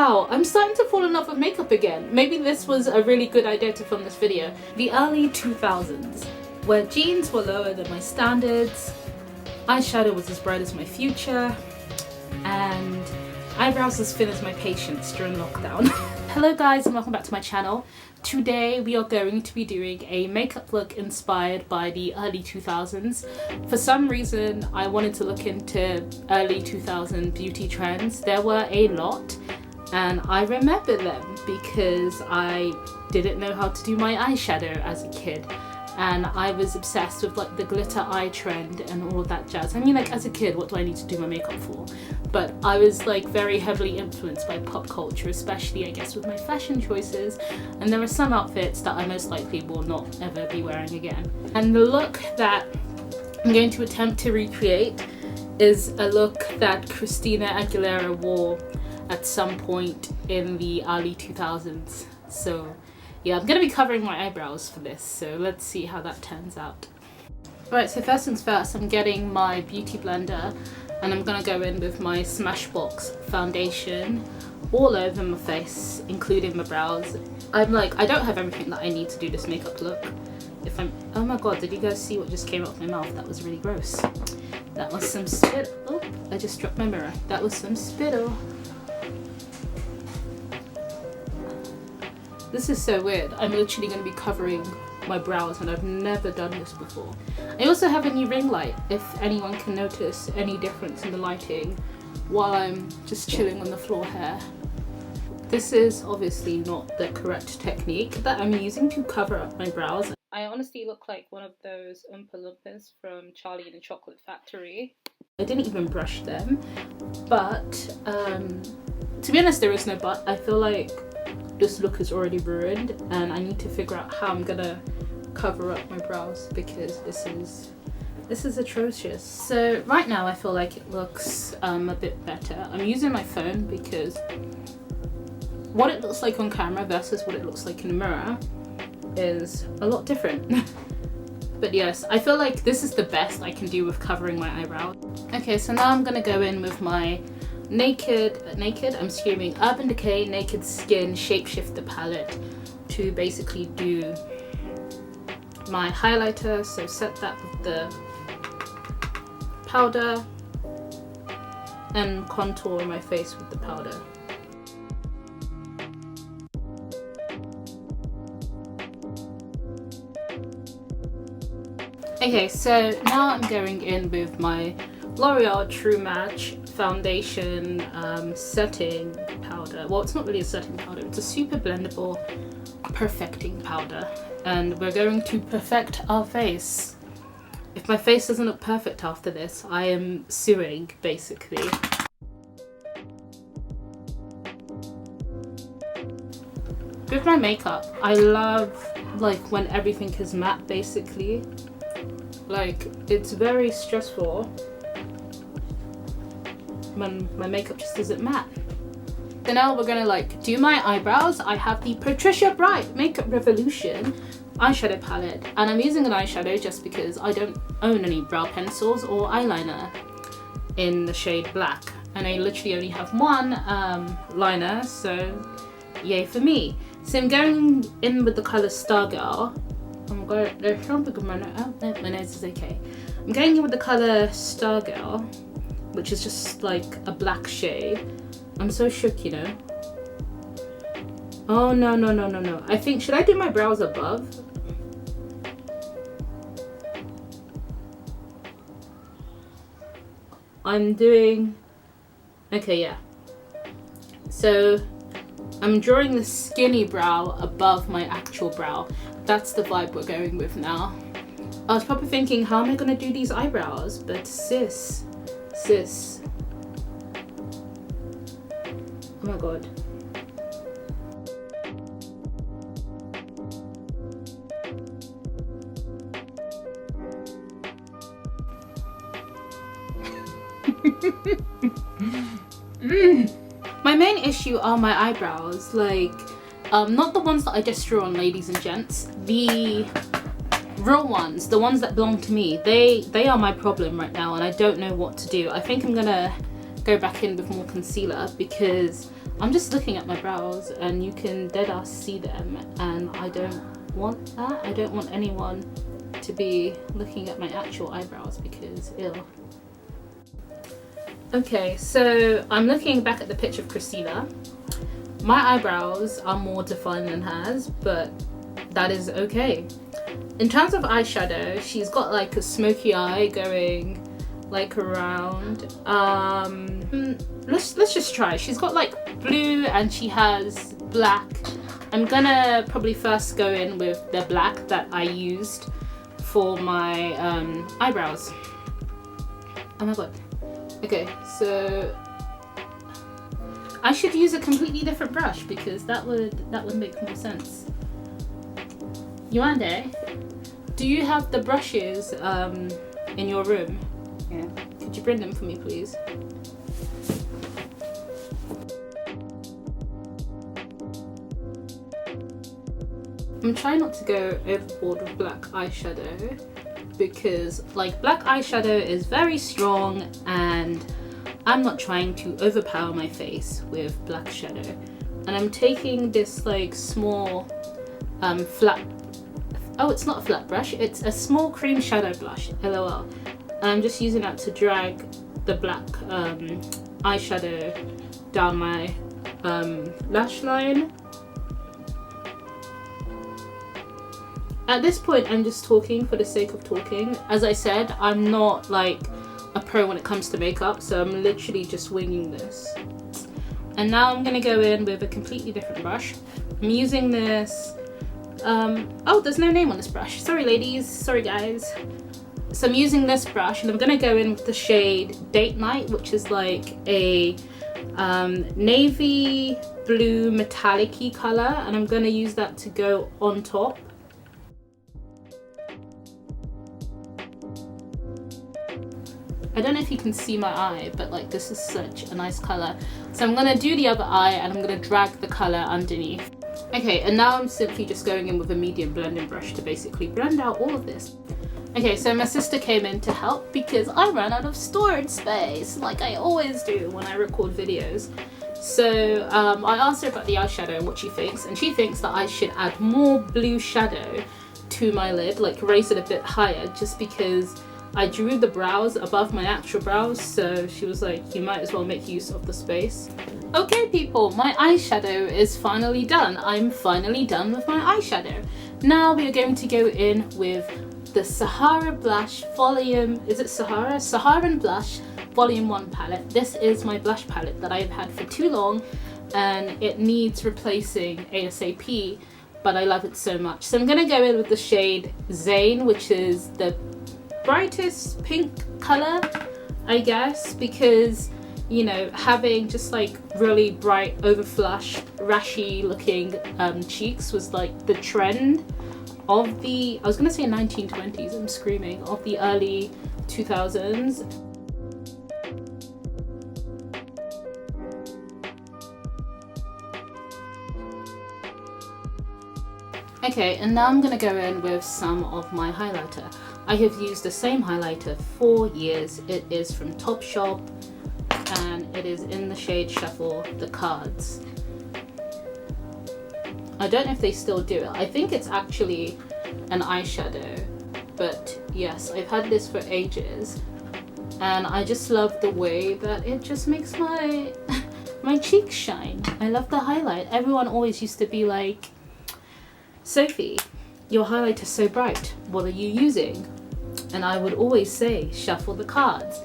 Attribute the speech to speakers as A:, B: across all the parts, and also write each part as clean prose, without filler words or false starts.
A: Wow, I'm starting to fall in love with makeup again. Maybe this was a really good idea to film this video. The early 2000s, where jeans were lower than my standards, eyeshadow was as bright as my future, and eyebrows as thin as my patience during lockdown. Hello guys and welcome back to my channel. Today we are going to be doing a makeup look inspired by the early 2000s. For some reason I wanted to look into early 2000 beauty trends. There were a lot and I remember them because I didn't know how to do my eyeshadow as a kid. And I was obsessed with like the glitter eye trend and all of that jazz. I mean, like as a kid, what do I need to do my makeup for? But I was like very heavily influenced by pop culture, especially I guess with my fashion choices. And there are some outfits that I most likely will not ever be wearing again. And the look that I'm going to attempt to recreate is a look that Christina Aguilera wore at some point in the early 2000s. So yeah, I'm gonna be covering my eyebrows for this, so let's see how that turns out. Right, so first things first, I'm getting my beauty blender and I'm gonna go in with my Smashbox foundation all over my face, including my brows. I don't have everything that I need to do this makeup look. Oh my god, did you guys see what just came out of my mouth? That was really gross. That was some spit. Oh, I just dropped my mirror. That was some spittle. This is so weird. I'm literally going to be covering my brows and I've never done this before. I also have a new ring light if anyone can notice any difference in the lighting while I'm just chilling on the floor here. This is obviously not the correct technique that I'm using to cover up my brows. I honestly look like one of those Oompa Loompas from Charlie and the Chocolate Factory. I didn't even brush them, but to be honest, there is no but. I feel like this look is already ruined and I need to figure out how I'm gonna cover up my brows because this is atrocious. So right now I feel like it looks a bit better. I'm using my phone because what it looks like on camera versus what it looks like in the mirror is a lot different. But yes, I feel like this is the best I can do with covering my eyebrows. Okay, so now I'm gonna go in with my I'm screaming Urban Decay Naked Skin Shapeshifter palette to basically do my highlighter. So set that with the powder and contour my face with the powder. Okay, so now I'm going in with my L'Oreal True Match foundation setting powder. Well, it's not really a setting powder, it's a super blendable perfecting powder, and we're going to perfect our face. If my face doesn't look perfect after this, I am suing basically. With my makeup, I love like when everything is matte basically. Like, it's very stressful when my makeup just isn't matte. So now we're gonna like do my eyebrows. I have the Patricia Bright Makeup Revolution eyeshadow palette and I'm using an eyeshadow just because I don't own any brow pencils or eyeliner in the shade black, and I literally only have one liner, so yay for me. So I'm going in with the colour Stargirl. There's something in my nose. Oh, no, my nose is okay. I'm going in with the colour Stargirl, which is just like a black shade. I'm so shook, you know. Oh no. I think, should I do my brows above? I'm doing, okay, yeah. So I'm drawing the skinny brow above my actual brow. That's the vibe we're going with now. I was probably thinking, how am I gonna do these eyebrows? But sis. Oh my god. My main issue are my eyebrows, like not the ones that I just drew on, ladies and gents, the real ones, the ones that belong to me. They are my problem right now and I don't know what to do. I think I'm gonna go back in with more concealer because I'm just looking at my brows and you can dead ass see them, and I don't want that. I don't want anyone to be looking at my actual eyebrows because ew. Okay, so I'm looking back at the picture of Christina. My eyebrows are more defined than hers, but that is okay. In terms of eyeshadow, she's got like a smoky eye going like around. Let's just try. She's got like blue and she has black. I'm gonna probably first go in with the black that I used for my eyebrows. Oh my god. Okay, so I should use a completely different brush because that would make more sense. Yuande, do you have the brushes in your room?
B: Yeah.
A: Could you bring them for me, please? I'm trying not to go overboard with black eyeshadow because like black eyeshadow is very strong and I'm not trying to overpower my face with black shadow. And I'm taking this like small flat, oh it's not a flat brush, it's a small cream shadow blush, LOL. I'm just using that to drag the black eyeshadow down my lash line. At this point, I'm just talking for the sake of talking. As I said, I'm not like a pro when it comes to makeup, so I'm literally just winging this. And now I'm gonna go in with a completely different brush. I'm using this, oh, there's no name on this brush. Sorry ladies, sorry guys. So I'm using this brush and I'm gonna go in with the shade Date Night, which is like a navy blue metallic-y color, and I'm gonna use that to go on top. I don't know if you can see my eye, but like this is such a nice color. So I'm gonna do the other eye and I'm gonna drag the color underneath. Okay, and now I'm simply just going in with a medium blending brush to basically blend out all of this. Okay, so my sister came in to help because I ran out of storage space, like I always do when I record videos. So I asked her about the eyeshadow and what she thinks, and she thinks that I should add more blue shadow to my lid, like raise it a bit higher, just because I drew the brows above my actual brows, so she was like, you might as well make use of the space. Okay people, my eyeshadow is finally done. I'm finally done with my eyeshadow. Now we are going to go in with the Sahara Blush Volume, is it Sahara? Saharan Blush Volume 1 palette. This is my blush palette that I've had for too long and it needs replacing ASAP, but I love it so much. So I'm gonna go in with the shade Zane, which is the brightest pink color, I guess, because you know, having just like really bright over flush rashy looking cheeks was like the trend of the, I was gonna say 1920s, I'm screaming, of the early 2000s. Okay, and now I'm gonna go in with some of my highlighter. I have used the same highlighter for years. It is from Topshop and it is in the shade Shuffle, the Cards. I don't know if they still do it. I think it's actually an eyeshadow, but yes, I've had this for ages and I just love the way that it just makes my my cheeks shine. I love the highlight. Everyone always used to be like, Sophie, your highlight is so bright, what are you using? And I would always say, Shuffle the Cards.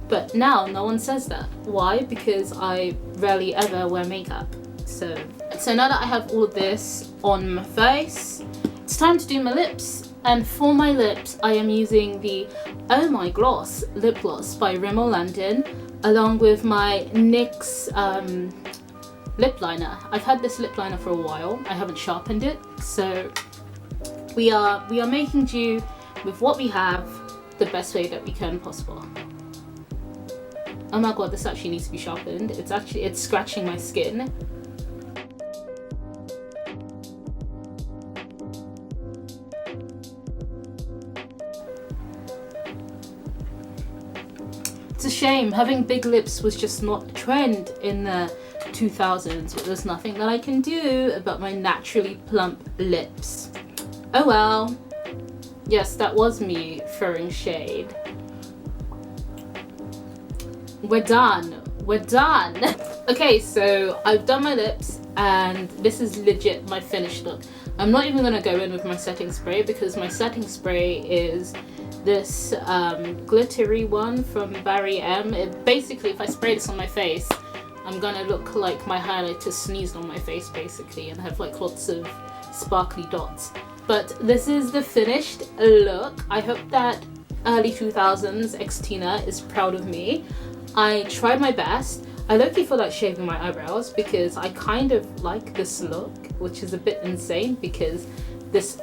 A: But now no one says that. Why? Because I rarely ever wear makeup. So now that I have all of this on my face, it's time to do my lips. And for my lips, I am using the Oh My Gloss lip gloss by Rimmel London, along with my NYX lip liner. I've had this lip liner for a while. I haven't sharpened it, so we are making do with what we have the best way that we can possible. Oh my god, this actually needs to be sharpened. It's scratching my skin. It's a shame, having big lips was just not the trend in the 2000s, but there's nothing that I can do about my naturally plump lips. Oh well. Yes, that was me throwing shade. We're done. We're done. Okay, so I've done my lips and this is legit my finished look. I'm not even gonna go in with my setting spray because my setting spray is this glittery one from Barry M. Basically, if I spray this on my face, I'm gonna look like my highlighter sneezed on my face basically and have like lots of sparkly dots. But this is the finished look. I hope that early 2000s ex-Tina is proud of me. I tried my best. I low-key feel like shaving my eyebrows because I kind of like this look, which is a bit insane because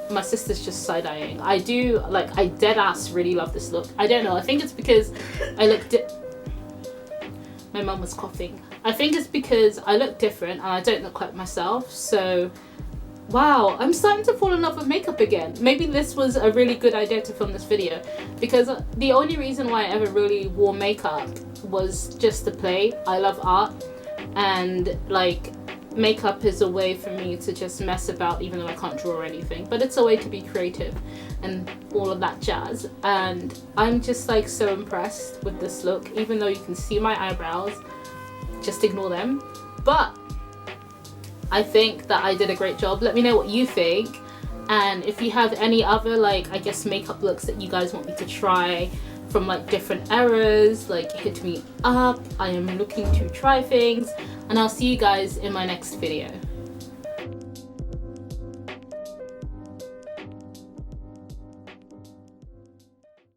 A: my sister's just side-eyeing. I dead ass really love this look. I don't know, I think it's because I look my mum was coughing. I think it's because I look different and I don't look like myself, so wow, I'm starting to fall in love with makeup again. Maybe this was a really good idea to film this video because the only reason why I ever really wore makeup was just to play. I love art and like makeup is a way for me to just mess about even though I can't draw or anything, but it's a way to be creative and all of that jazz. And I'm just like so impressed with this look, even though you can see my eyebrows, just ignore them. But I think that I did a great job. Let me know what you think, and if you have any other like I guess makeup looks that you guys want me to try from like different eras, like hit me up. I am looking to try things, and I'll see you guys in my next video.